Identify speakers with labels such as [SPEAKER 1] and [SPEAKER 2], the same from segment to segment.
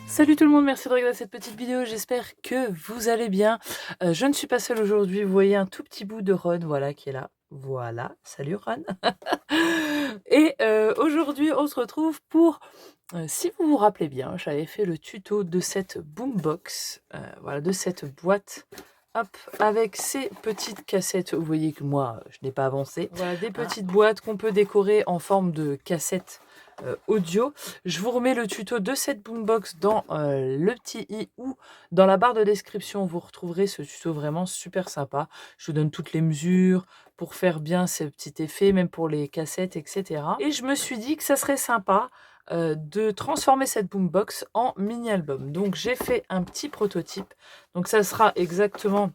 [SPEAKER 1] Salut tout le monde, merci de regarder cette petite vidéo, j'espère que vous allez bien. Je ne suis pas seule aujourd'hui, vous voyez un tout petit bout de Ron, voilà, qui est là. Voilà, salut Ron. Et aujourd'hui, on se retrouve pour, si vous vous rappelez bien, j'avais fait le tuto de cette boombox, voilà, de cette boîte. Hop, avec ces petites cassettes, vous voyez que moi, je n'ai pas avancé. Voilà, des petites boîtes qu'on peut décorer en forme de cassettes audio. Je vous remets le tuto de cette boombox dans le petit i ou dans la barre de description. Vous retrouverez ce tuto vraiment super sympa. Je vous donne toutes les mesures pour faire bien ce petit effet, même pour les cassettes, etc. Et je me suis dit que ça serait sympa de transformer cette boombox en mini-album. Donc j'ai fait un petit prototype. Donc ça sera exactement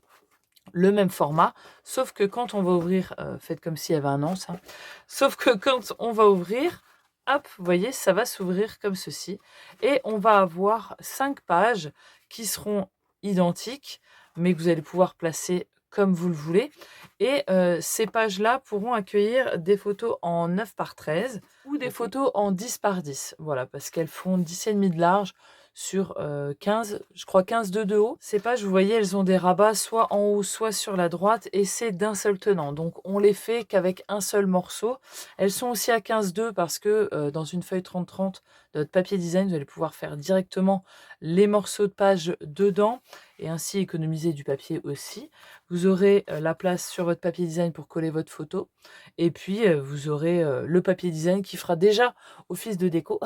[SPEAKER 1] le même format, sauf que quand on va ouvrir, faites comme s'il y avait un an, ça. Sauf que quand on va ouvrir, hop, vous voyez, ça va s'ouvrir comme ceci. Et on va avoir 5 pages qui seront identiques, mais que vous allez pouvoir placer comme vous le voulez. Et ces pages-là pourront accueillir des photos en 9 par 13 ou des photos en 10 par 10. Voilà, parce qu'elles font 10,5 de large sur 15, je crois 15 de haut. Ces pages, vous voyez, elles ont des rabats soit en haut, soit sur la droite, et c'est d'un seul tenant. Donc on les fait qu'avec un seul morceau. Elles sont aussi à 15,2 parce que dans une feuille 30-30 de votre papier design, vous allez pouvoir faire directement les morceaux de pages dedans et ainsi économiser du papier aussi. Vous aurez la place sur votre papier design pour coller votre photo. Et puis vous aurez le papier design qui fera déjà office de déco.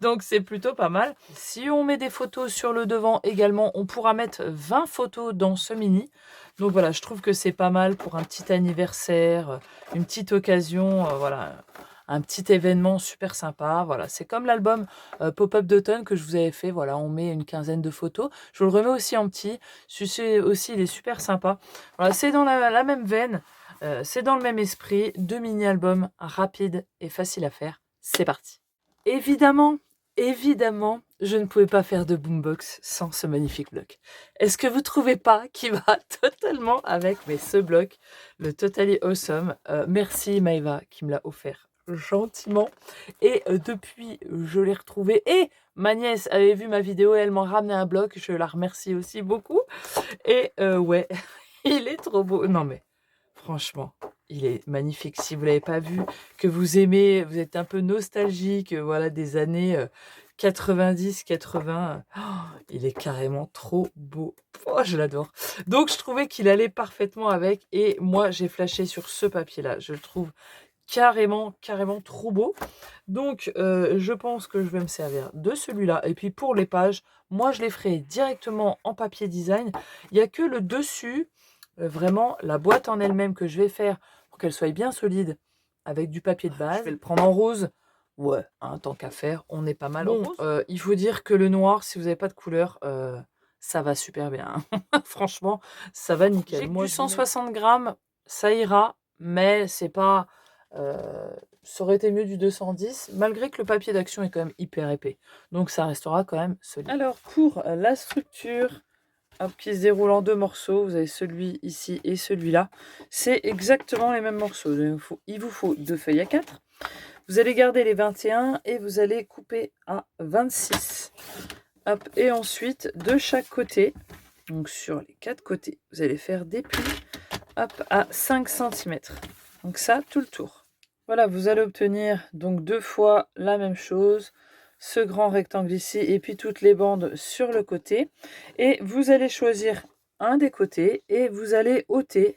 [SPEAKER 1] Donc c'est plutôt pas mal. Si on met des photos sur le devant également, on pourra mettre 20 photos dans ce mini. Donc voilà, je trouve que c'est pas mal pour un petit anniversaire, une petite occasion, voilà, un petit événement super sympa. Voilà, c'est comme l'album Pop-up d'automne que je vous avais fait. Voilà, on met une quinzaine de photos. Je vous le remets aussi en petit. Celui-ci aussi, il est super sympa. Voilà, c'est dans la même veine, c'est dans le même esprit. 2 mini-albums rapides et faciles à faire. C'est parti. Évidemment, évidemment, je ne pouvais pas faire de boombox sans ce magnifique bloc. Est-ce que vous trouvez pas qu'il va totalement avec ce bloc, le Totally Awesome. Merci Maëva qui me l'a offert gentiment. Et depuis, je l'ai retrouvé. Et ma nièce avait vu ma vidéo et elle m'a ramené un bloc. Je la remercie aussi beaucoup. Et ouais, il est trop beau. Non mais, franchement, il est magnifique. Si vous ne l'avez pas vu, que vous aimez, vous êtes un peu nostalgique, voilà, des années 90, 80, il est carrément trop beau. Oh, je l'adore. Donc, je trouvais qu'il allait parfaitement avec. Et moi, j'ai flashé sur ce papier-là. Je le trouve carrément, carrément trop beau. Donc, je pense que je vais me servir de celui-là. Et puis, pour les pages, moi, je les ferai directement en papier design. Il n'y a que le dessus, vraiment, la boîte en elle-même que je vais faire pour qu'elle soit bien solide avec du papier de base. Je vais le prendre en rose. Ouais, hein, tant qu'à faire, on est pas mal en rose. Il faut dire que le noir, si vous n'avez pas de couleur, ça va super bien. Franchement, ça va nickel. J'ai que du 160 grammes, ça ira, mais c'est pas... ça aurait été mieux du 210, malgré que le papier d'action est quand même hyper épais. Donc ça restera quand même solide. Alors pour la structure, hop, qui se déroule en 2 morceaux, vous avez celui ici et celui-là. C'est exactement les mêmes morceaux. Il vous faut 2 feuilles à 4. Vous allez garder les 21 et vous allez couper à 26. Hop, et ensuite, de chaque côté, donc sur les 4 côtés, vous allez faire des plis, hop, à 5 cm. Donc ça, tout le tour. Voilà, vous allez obtenir donc 2 fois la même chose, ce grand rectangle ici, et puis toutes les bandes sur le côté. Et vous allez choisir un des côtés et vous allez ôter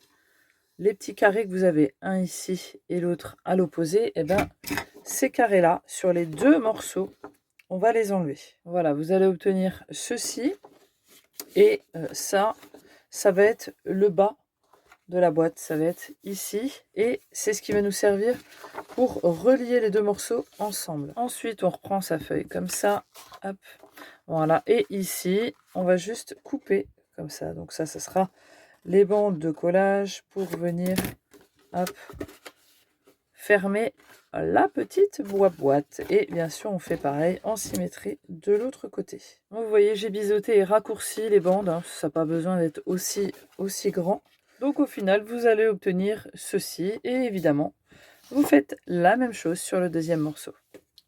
[SPEAKER 1] les petits carrés que vous avez, un ici et l'autre à l'opposé. Et bien, ces carrés-là, sur les 2 morceaux, on va les enlever. Voilà, vous allez obtenir ceci. Et ça va être le bas de la boîte, ça va être ici, et c'est ce qui va nous servir pour relier les 2 morceaux ensemble. Ensuite, on reprend sa feuille comme ça, hop, voilà, et ici, on va juste couper comme ça. Donc ça sera les bandes de collage pour venir, hop, fermer la petite boîte. Et bien sûr, on fait pareil en symétrie de l'autre côté. Donc, vous voyez, j'ai biseauté et raccourci les bandes, hein, ça n'a pas besoin d'être aussi grand. Donc au final, vous allez obtenir ceci, et évidemment, vous faites la même chose sur le deuxième morceau.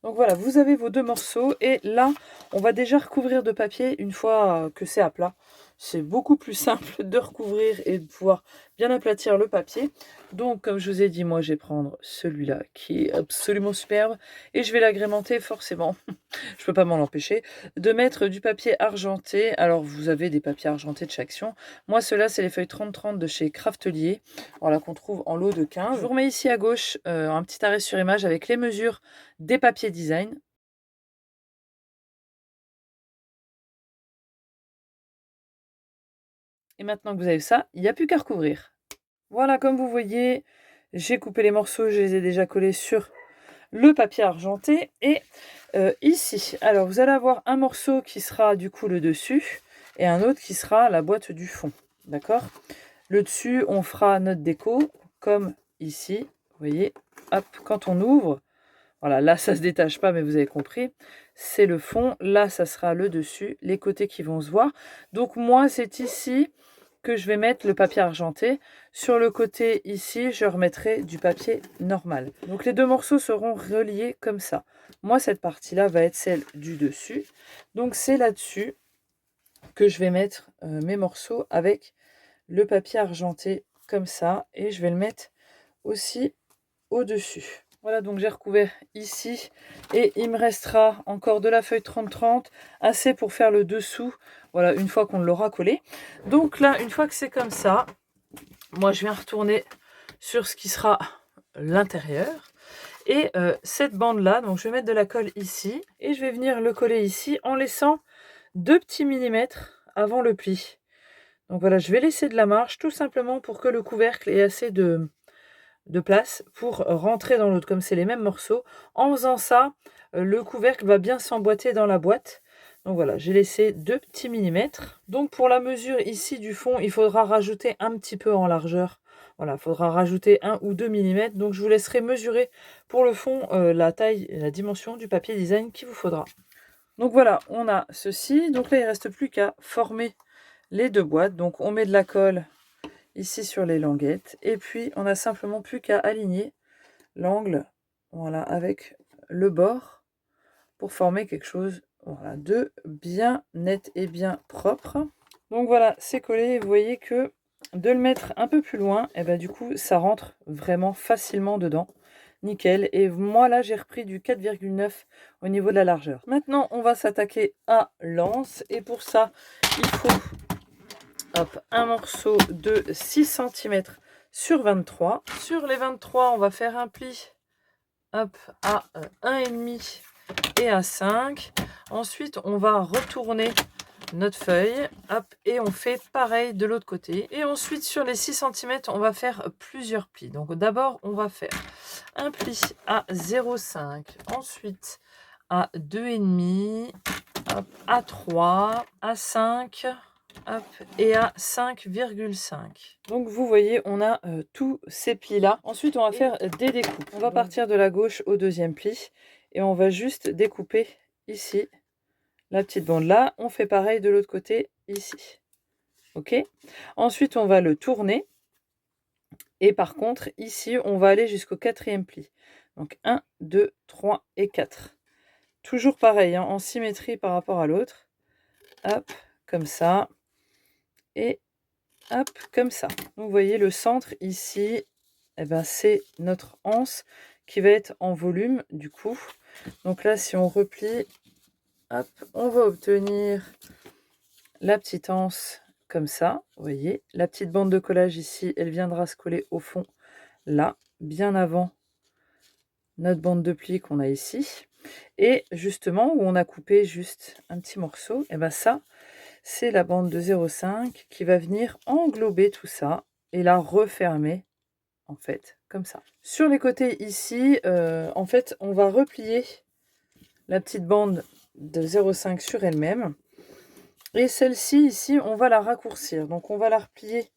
[SPEAKER 1] Donc voilà, vous avez vos deux morceaux et là, on va déjà recouvrir de papier une fois que c'est à plat. C'est beaucoup plus simple de recouvrir et de pouvoir bien aplatir le papier. Donc comme je vous ai dit, moi je vais prendre celui-là qui est absolument superbe et je vais l'agrémenter forcément, je peux pas m'en empêcher, de mettre du papier argenté. Alors vous avez des papiers argentés de chaque action. Moi ceux-là c'est les feuilles 30-30 de chez Craftelier, voilà, qu'on trouve en lot de 15. Je vous remets ici à gauche un petit arrêt sur image avec les mesures des papiers design. Et maintenant que vous avez ça, il n'y a plus qu'à recouvrir. Voilà, comme vous voyez, j'ai coupé les morceaux, je les ai déjà collés sur le papier argenté. Et ici, alors vous allez avoir un morceau qui sera du coup le dessus et un autre qui sera la boîte du fond. D'accord? Le dessus, on fera notre déco comme ici. Vous voyez, hop, quand on ouvre, voilà, là ça se détache pas, mais vous avez compris. C'est le fond, là ça sera le dessus, les côtés qui vont se voir. Donc moi, c'est ici que je vais mettre le papier argenté. Sur le côté ici, je remettrai du papier normal. Donc les deux morceaux seront reliés comme ça. Moi, cette partie-là va être celle du dessus. Donc c'est là-dessus que je vais mettre mes morceaux avec le papier argenté comme ça. Et je vais le mettre aussi au-dessus. Voilà, donc j'ai recouvert ici et il me restera encore de la feuille 30-30, assez pour faire le dessous, voilà, une fois qu'on l'aura collé. Donc là, une fois que c'est comme ça, moi je viens retourner sur ce qui sera l'intérieur. Et cette bande-là, donc je vais mettre de la colle ici et je vais venir le coller ici en laissant 2 petits millimètres avant le pli. Donc voilà, je vais laisser de la marge tout simplement pour que le couvercle ait assez de place pour rentrer dans l'autre, comme c'est les mêmes morceaux. En faisant ça, le couvercle va bien s'emboîter dans la boîte. Donc voilà, j'ai laissé 2 petits millimètres. Donc pour la mesure ici du fond, il faudra rajouter un petit peu en largeur. Voilà, il faudra rajouter 1 ou 2 millimètres. Donc je vous laisserai mesurer pour le fond la taille et la dimension du papier design qu'il vous faudra. Donc voilà, on a ceci. Donc là, il ne reste plus qu'à former les deux boîtes. Donc on met de la colle ici sur les languettes. Et puis, on n'a simplement plus qu'à aligner l'angle, voilà, avec le bord pour former quelque chose, voilà, de bien net et bien propre. Donc voilà, c'est collé. Vous voyez que de le mettre un peu plus loin, et ben du coup, ça rentre vraiment facilement dedans. Nickel. Et moi, là, j'ai repris du 4,9 au niveau de la largeur. Maintenant, on va s'attaquer à l'anse. Et pour ça, il faut hop, un morceau de 6 cm sur 23. Sur les 23, on va faire un pli hop, à 1,5 et à 5. Ensuite, on va retourner notre feuille hop, et on fait pareil de l'autre côté. Et ensuite, sur les 6 cm, on va faire plusieurs plis. Donc d'abord, on va faire un pli à 0,5. Ensuite, à 2,5, hop, à 3, à 5... hop, et à 5,5. Donc vous voyez, on a tous ces plis là. Ensuite, on va faire des découpes. On va partir de la gauche au deuxième pli et on va juste découper ici la petite bande là. On fait pareil de l'autre côté ici. Ok. Ensuite, on va le tourner et par contre ici, on va aller jusqu'au quatrième pli. Donc 1, 2, 3 et 4. Toujours pareil, hein, en symétrie par rapport à l'autre. Hop, comme ça. Et hop, comme ça. Donc, vous voyez le centre ici, eh ben, c'est notre anse qui va être en volume du coup. Donc là, si on replie, hop, on va obtenir la petite anse comme ça. Vous voyez, la petite bande de collage ici, elle viendra se coller au fond là, bien avant notre bande de pli qu'on a ici. Et justement, où on a coupé juste un petit morceau, et ben ça, c'est la bande de 0,5 qui va venir englober tout ça et la refermer, en fait, comme ça. Sur les côtés ici, en fait, on va replier la petite bande de 0,5 sur elle-même. Et celle-ci, ici, on va la raccourcir. Donc, on va la replier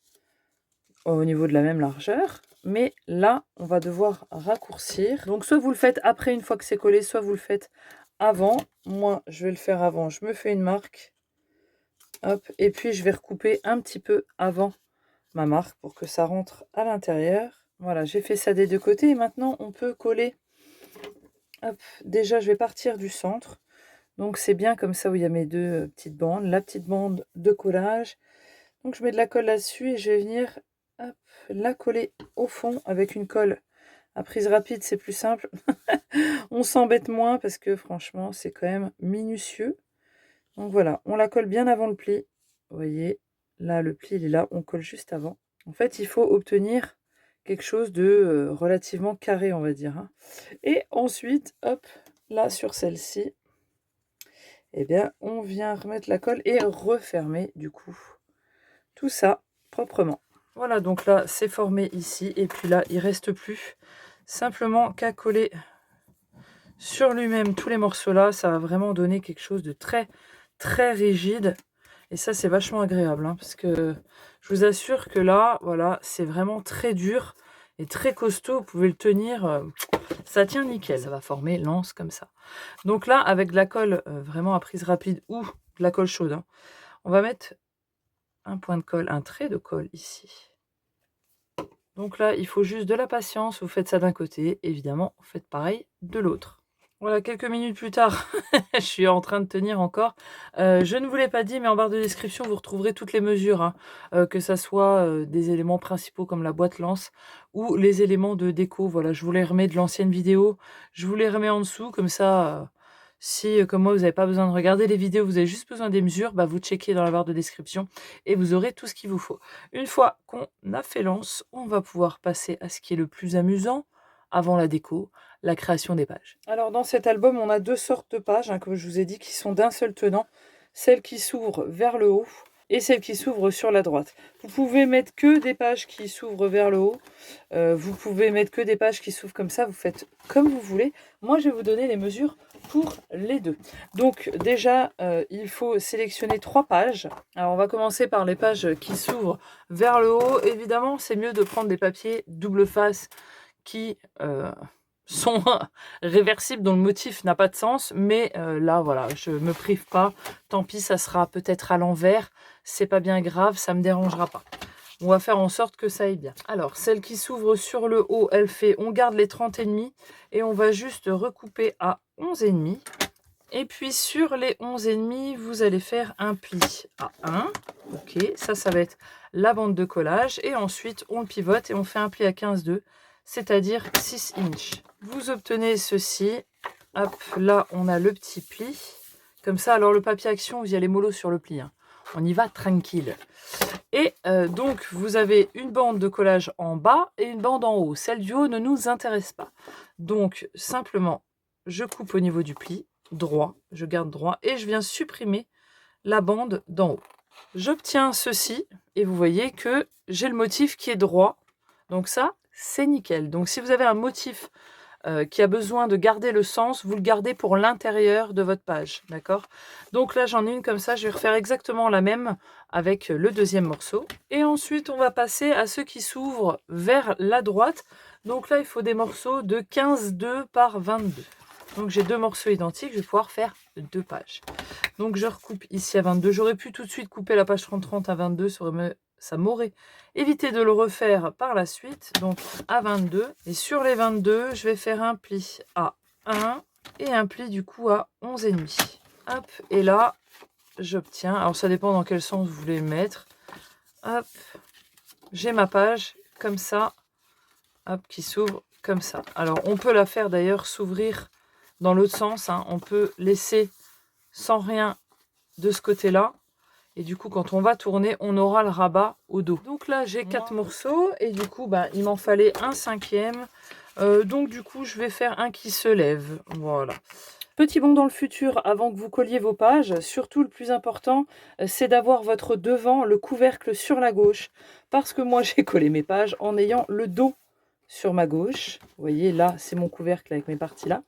[SPEAKER 1] au niveau de la même largeur. Mais là, on va devoir raccourcir. Donc, soit vous le faites après, une fois que c'est collé, soit vous le faites avant. Moi, je vais le faire avant. Je me fais une marque. Hop, et puis je vais recouper un petit peu avant ma marque pour que ça rentre à l'intérieur. Voilà, j'ai fait ça des deux côtés et maintenant on peut coller Hop, déjà, je vais partir du centre. Donc, c'est bien comme ça où il y a mes deux petites bandes. La petite bande de collage. Donc, je mets de la colle là-dessus et je vais venir hop, la coller au fond avec une colle à prise rapide. C'est plus simple. On s'embête moins parce que franchement, c'est quand même minutieux. Donc, voilà, on la colle bien avant le pli. Vous voyez, là, le pli, il est là. On colle juste avant. En fait, il faut obtenir quelque chose de relativement carré, on va dire. Hein. Et ensuite, hop, là, sur celle-ci, eh bien, on vient remettre la colle et refermer, du coup, tout ça proprement. Voilà, donc là, c'est formé ici. Et puis là, il ne reste plus simplement qu'à coller sur lui-même tous les morceaux là. Ça va vraiment donner quelque chose de très, très rigide. Et ça, c'est vachement agréable, hein, parce que je vous assure que là, voilà, c'est vraiment très dur et très costaud. Vous pouvez le tenir, ça tient nickel. Ça va former l'anse comme ça. Donc là, avec de la colle vraiment à prise rapide ou de la colle chaude, hein, on va mettre un point de colle, un trait de colle ici. Donc là, il faut juste de la patience. Vous faites ça d'un côté, évidemment, vous faites pareil de l'autre. Voilà, quelques minutes plus tard, je suis en train de tenir encore. Je ne vous l'ai pas dit, mais en barre de description, vous retrouverez toutes les mesures, hein, que ça soit des éléments principaux comme la boîte lance ou les éléments de déco. Voilà, je vous les remets de l'ancienne vidéo, je vous les remets en dessous, comme ça, si, comme moi, vous n'avez pas besoin de regarder les vidéos, vous avez juste besoin des mesures, bah, vous checkez dans la barre de description et vous aurez tout ce qu'il vous faut. Une fois qu'on a fait l'anse, on va pouvoir passer à ce qui est le plus amusant avant la déco, la création des pages. Alors dans cet album, on a deux sortes de pages, hein, comme je vous ai dit, qui sont d'un seul tenant. Celle qui s'ouvre vers le haut et celle qui s'ouvre sur la droite. Vous pouvez mettre que des pages qui s'ouvrent vers le haut. Vous pouvez mettre que des pages qui s'ouvrent comme ça. Vous faites comme vous voulez. Moi, je vais vous donner les mesures pour les deux. Donc déjà, il faut sélectionner 3 pages. Alors on va commencer par les pages qui s'ouvrent vers le haut. Évidemment, c'est mieux de prendre des papiers double face qui sont réversibles, dont le motif n'a pas de sens, mais là voilà, je me prive pas, tant pis, ça sera peut-être à l'envers, c'est pas bien grave, ça me dérangera pas. On va faire en sorte que ça aille bien. Alors, celle qui s'ouvre sur le haut, elle fait, on garde les 30,5 et on va juste recouper à 11,5. Et puis sur les 11,5, vous allez faire un pli à 1. Ok, ça va être la bande de collage. Et ensuite, on le pivote et on fait un pli à 15,2, c'est-à-dire 6 inches. Vous obtenez ceci. Hop, là, on a le petit pli. Comme ça, alors le papier action, vous y allez mollo sur le pli. Hein. On y va tranquille. Et donc, vous avez une bande de collage en bas et une bande en haut. Celle du haut ne nous intéresse pas. Donc, simplement, je coupe au niveau du pli. Droit, je garde droit et je viens supprimer la bande d'en haut. J'obtiens ceci et vous voyez que j'ai le motif qui est droit, donc ça c'est nickel. Donc si vous avez un motif qui a besoin de garder le sens, vous le gardez pour l'intérieur de votre page, d'accord? Donc là j'en ai une comme ça, je vais refaire exactement la même avec le deuxième morceau et ensuite on va passer à ceux qui s'ouvrent vers la droite. Donc là il faut des morceaux de 15,2 par 22. Donc j'ai 2 morceaux identiques, je vais pouvoir faire 2 pages. Donc je recoupe ici à 22. J'aurais pu tout de suite couper la page 30-30 à 22, ça m'aurait évité de le refaire par la suite. Donc à 22. Et sur les 22, je vais faire un pli à 1 et un pli du coup à 11,5. Hop, et là, j'obtiens, alors ça dépend dans quel sens vous voulez le mettre. Hop, j'ai ma page comme ça, hop, qui s'ouvre comme ça. Alors on peut la faire d'ailleurs s'ouvrir dans l'autre sens, hein. On peut laisser sans rien de ce côté-là. Et du coup, quand on va tourner, on aura le rabat au dos. Donc là, j'ai 4 morceaux. Et du coup, bah, il m'en fallait un 5e. Donc du coup, je vais faire un qui se lève. Voilà. Petit bond dans le futur, avant que vous colliez vos pages, surtout le plus important, c'est d'avoir votre devant, le couvercle sur la gauche. Parce que moi, j'ai collé mes pages en ayant le dos sur ma gauche. Vous voyez, là, c'est mon couvercle avec mes parties là.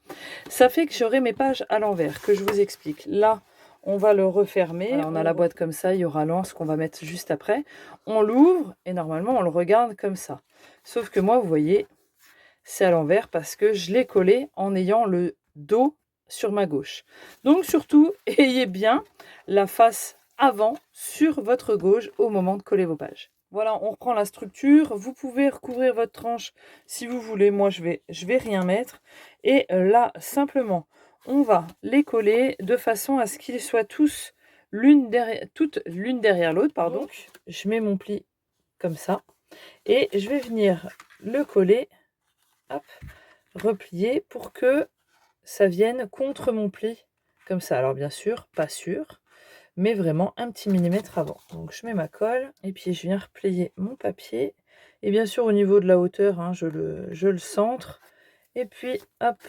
[SPEAKER 1] Ça fait que j'aurai mes pages à l'envers, que je vous explique. Là, on va le refermer. Voilà, on a la boîte comme ça, il y aura l'anse qu'on va mettre juste après. On l'ouvre et normalement, on le regarde comme ça. Sauf que moi, vous voyez, c'est à l'envers parce que je l'ai collé en ayant le dos sur ma gauche. Donc surtout, ayez bien la face avant sur votre gauche au moment de coller vos pages. Voilà, on reprend la structure. Vous pouvez recouvrir votre tranche si vous voulez. Moi, je vais rien mettre. Et là, simplement, on va les coller de façon à ce qu'ils soient tous toutes l'une derrière l'autre, pardon. Donc, je mets mon pli comme ça. Et je vais venir le coller, hop, replier pour que ça vienne contre mon pli, comme ça. Alors, bien sûr, pas sûr, mais vraiment un petit millimètre avant. Donc je mets ma colle et puis je viens replier mon papier. Et bien sûr au niveau de la hauteur, hein, je le centre. Et puis hop,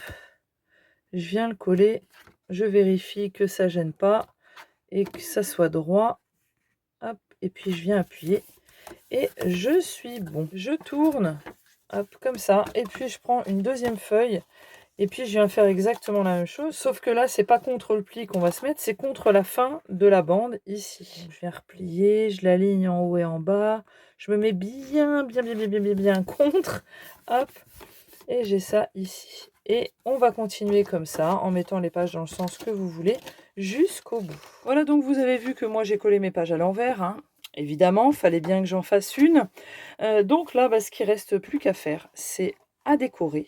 [SPEAKER 1] je viens le coller. Je vérifie que ça gêne pas et que ça soit droit. Hop, et puis je viens appuyer. Et je suis bon. Je tourne, hop, comme ça. Et puis je prends une deuxième feuille. Et puis je viens faire exactement la même chose, sauf que là, c'est pas contre le pli qu'on va se mettre, c'est contre la fin de la bande, ici. Donc, je viens replier, je l'aligne en haut et en bas. Je me mets bien contre. Hop, et j'ai ça ici. Et on va continuer comme ça, en mettant les pages dans le sens que vous voulez, jusqu'au bout. Voilà, donc vous avez vu que moi, j'ai collé mes pages à l'envers, hein. Évidemment, fallait bien que j'en fasse une. Donc là, ce qu'il reste plus qu'à faire, c'est à décorer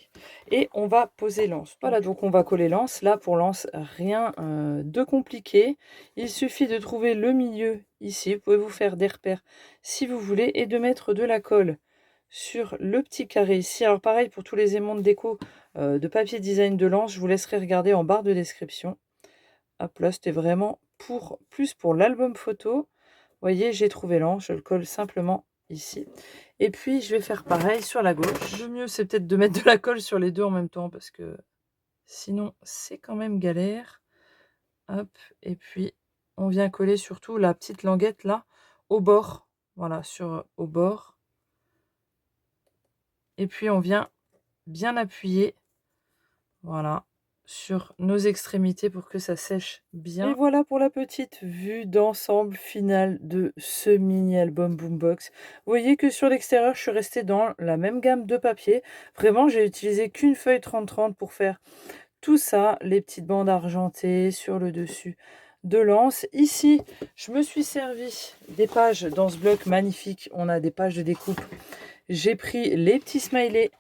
[SPEAKER 1] et on va poser l'anse. Voilà, donc on va coller l'anse. Là, pour l'anse, rien de compliqué. Il suffit de trouver le milieu ici. Vous pouvez vous faire des repères si vous voulez et de mettre de la colle sur le petit carré ici. Alors pareil pour tous les aimants de déco de papier design de l'anse, je vous laisserai regarder en barre de description. Hop là, c'était vraiment plus pour l'album photo. Vous voyez, j'ai trouvé l'anse, je le colle simplement ici. Et puis, je vais faire pareil sur la gauche. Le mieux, c'est peut-être de mettre de la colle sur les deux en même temps parce que sinon, c'est quand même galère. Hop, et puis, on vient coller surtout la petite languette là, au bord. Voilà, au bord. Et puis, on vient bien appuyer, voilà, sur nos extrémités pour que ça sèche bien. Et voilà pour la petite vue d'ensemble finale de ce mini album Boombox. Vous voyez que sur l'extérieur, je suis restée dans la même gamme de papier. Vraiment, j'ai utilisé qu'une feuille 30-30 pour faire tout ça, les petites bandes argentées sur le dessus de l'anse. Ici, je me suis servi des pages dans ce bloc magnifique. On a des pages de découpe. J'ai pris les petits smileys,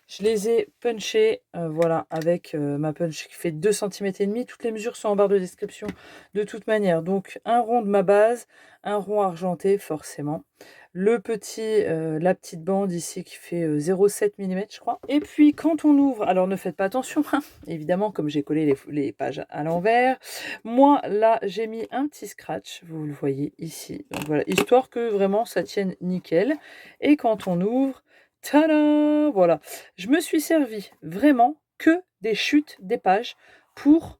[SPEAKER 1] je les ai punchés, voilà, avec ma punch qui fait 2 cm et demi. Toutes les mesures sont en barre de description de toute manière. Donc un rond de ma base, un rond argenté forcément. La petite bande ici qui fait 0,7 mm je crois. Et puis quand on ouvre, alors ne faites pas attention, hein, évidemment comme j'ai collé les pages à l'envers. Moi là j'ai mis un petit scratch, vous le voyez ici. Donc voilà, histoire que vraiment ça tienne nickel. Et quand on ouvre, tada! Voilà, je me suis servi vraiment que des chutes des pages pour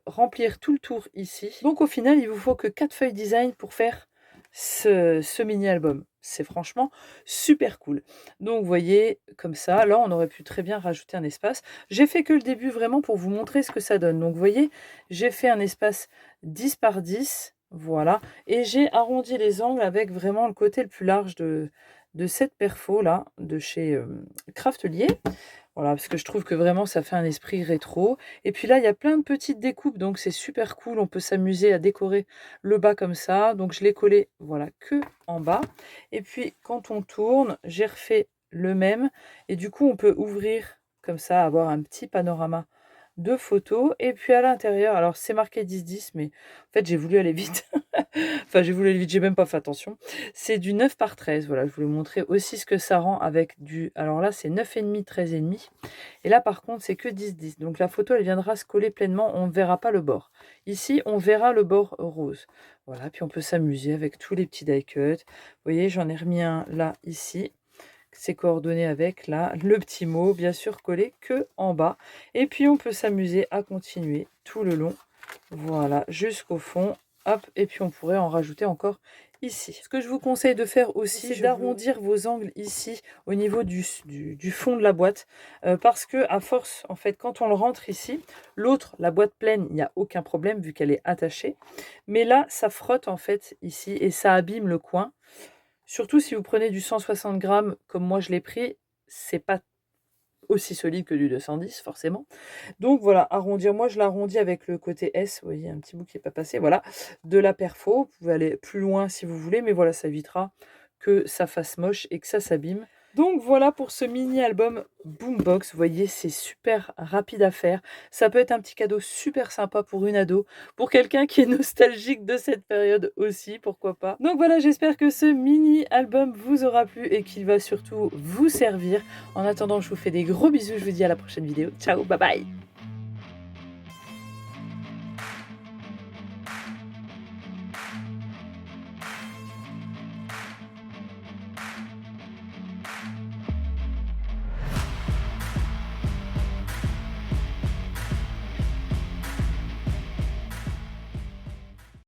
[SPEAKER 1] remplir tout le tour ici. Donc au final, il vous faut que 4 feuilles design pour faire ce mini-album. C'est franchement super cool. Donc vous voyez, comme ça, là on aurait pu très bien rajouter un espace. J'ai fait que le début vraiment pour vous montrer ce que ça donne. Donc vous voyez, j'ai fait un espace 10 par 10, voilà. Et j'ai arrondi les angles avec vraiment le côté le plus large de cette perfo là, de chez Craftelier. Voilà, parce que je trouve que vraiment ça fait un esprit rétro. Et puis là, il y a plein de petites découpes, donc c'est super cool. On peut s'amuser à décorer le bas comme ça. Donc je l'ai collé, voilà, que en bas. Et puis quand on tourne, j'ai refait le même. Et du coup, on peut ouvrir comme ça, avoir un petit panorama de photos. Et puis à l'intérieur, alors c'est marqué 10-10, mais en fait j'ai voulu aller vite. Enfin, j'ai voulu aller vite, j'ai même pas fait attention. C'est du 9 par 13. Voilà, je voulais vous montrer aussi ce que ça rend avec du... Alors là, c'est 9,5, 13,5. Et là, par contre, c'est que 10-10. Donc la photo, elle viendra se coller pleinement. On ne verra pas le bord. Ici, on verra le bord rose. Voilà, puis on peut s'amuser avec tous les petits die cuts. Vous voyez, j'en ai remis un là, ici. C'est coordonné avec là, le petit mot, bien sûr, collé que en bas. Et puis, on peut s'amuser à continuer tout le long. Voilà, jusqu'au fond. Hop, et puis on pourrait en rajouter encore ici. Ce que je vous conseille de faire aussi, c'est d'arrondir vos angles ici au niveau du fond de la boîte. Parce que à force, en fait, quand on le rentre ici, l'autre, la boîte pleine, il n'y a aucun problème vu qu'elle est attachée. Mais là, ça frotte en fait ici et ça abîme le coin. Surtout si vous prenez du 160 grammes comme moi je l'ai pris, c'est pas aussi solide que du 210 forcément. Donc voilà, arrondir, moi je l'arrondis avec le côté S, vous voyez un petit bout qui n'est pas passé, voilà, de la perfo. Vous pouvez aller plus loin si vous voulez, mais voilà, ça évitera que ça fasse moche et que ça s'abîme. Donc voilà pour ce mini-album Boombox. Vous voyez, c'est super rapide à faire. Ça peut être un petit cadeau super sympa pour une ado, pour quelqu'un qui est nostalgique de cette période aussi, pourquoi pas. Donc voilà, j'espère que ce mini-album vous aura plu et qu'il va surtout vous servir. En attendant, je vous fais des gros bisous. Je vous dis à la prochaine vidéo. Ciao, bye bye!